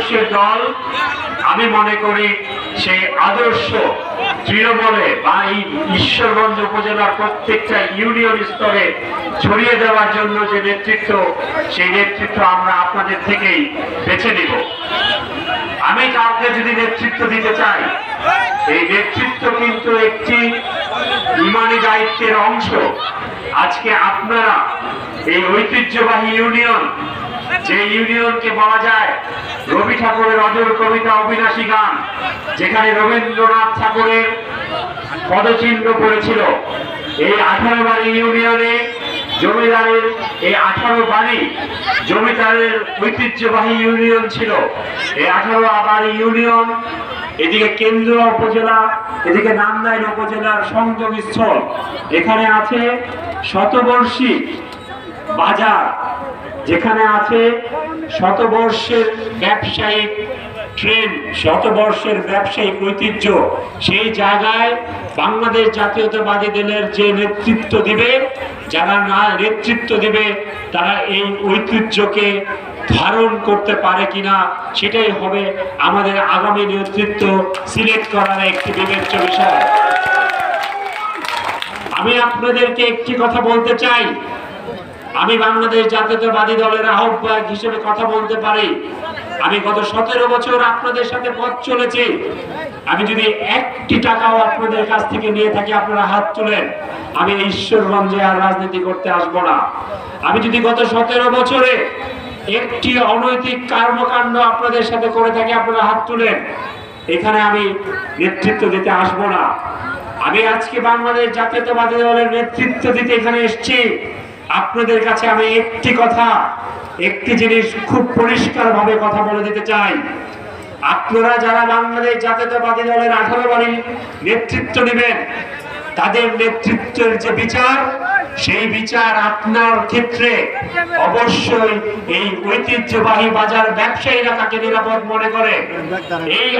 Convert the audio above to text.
আদর্শের দল। আমি মনে করি সেই আদর্শ তৃণমূলে বা এই ঈশ্বরগঞ্জ উপজেলার প্রত্যেকটা ইউনিয়ন স্তরে ছড়িয়ে দেওয়ার জন্য যে নেতৃত্ব, সেই নেতৃত্ব আমরা আপনাদের থেকেই বেছে নিব। আমি কাউকে যদি নেতৃত্ব দিতে চাই, এই নেতৃত্ব কিন্তু একটি ইমানি দায়িত্বের অংশ। আজকে আপনারা এই ঐতিহ্যবাহী ইউনিয়ন, যে ইউনিয়নকে বলা যায় রবি ঠাকুরের অজর কবিতা অবিনাশী গান, যেখানে রবীন্দ্রনাথ ঠাকুরের পদচিহ্ন পড়েছিল, এই 18 বাড়ি ইউনিয়নে জমিদারের এই 18 বাড়ি জমিদারের ঐতিহ্যবাহী ইউনিয়ন ছিল। এই 18 বাড়ি ইউনিয়ন, এদিকে কেন্দ্রীয় উপজেলা, এদিকে নান্দাইল উপজেলার সংযোগ স্থল। এখানে আছে শতবর্ষী বাজার, যেখানে আছে শতবর্ষের ব্যবসায়িক ট্রেন, শতবর্ষের ব্যবসায়িক ঐতিহ্য। সেই জায়গায় বাংলাদেশ জাতীয়তাবাদী দলের যে নেতৃত্ব দিবে, যারা না নেতৃত্ব দিবে, তারা এই ঐতিহ্যকে ধারণ করতে পারে কিনা, সেটাই হবে আমাদের আগামী নেতৃত্ব সিলেক্ট করার একটি বিবেচ্য বিষয়। আমি আপনাদেরকে একটি কথা বলতে চাই, আমি বাংলাদেশ জাতীয়তাবাদী দলের আহ্বায়ক হিসেবে কথা বলতে পারি। আমি গত 17 বছর আপনাদের সাথে পথ চলেছি। আমি যদি একটি টাকাও আপনাদের কাছ থেকে নিয়ে থাকি, আপনারা হাত তুলেন। আমি ঈশ্বরগঞ্জে আর রাজনীতি করতে আসবো না। আমি যদি গত 17 বছরে একটি অনৈতিক কর্মকাণ্ড আপনাদের সাথে করে থাকি, আপনারা হাত তুলেন। এখানে আমি নেতৃত্ব দিতে আসবো না। আমি আজকে বাংলাদেশ জাতীয়তাবাদী দলের নেতৃত্ব দিতে এখানে এসেছি। আপনাদের কাছে আমি একটি জিনিস খুব পরিষ্কার ভাবে কথা বলে দিতে চাই। আপনারা যারা বাংলাদেশ জাতীয়তাবাদী দলের 18 বাড়ি নেতৃত্ব নেবেন, তাদের নেতৃত্বের যে বিচার, সেই বিচার আপনার ক্ষেত্রে অবশ্যই এই ঐতিহ্যবাহী বাজার ব্যবসায়ীরা তাকে নিরাপদ মনে করে। এই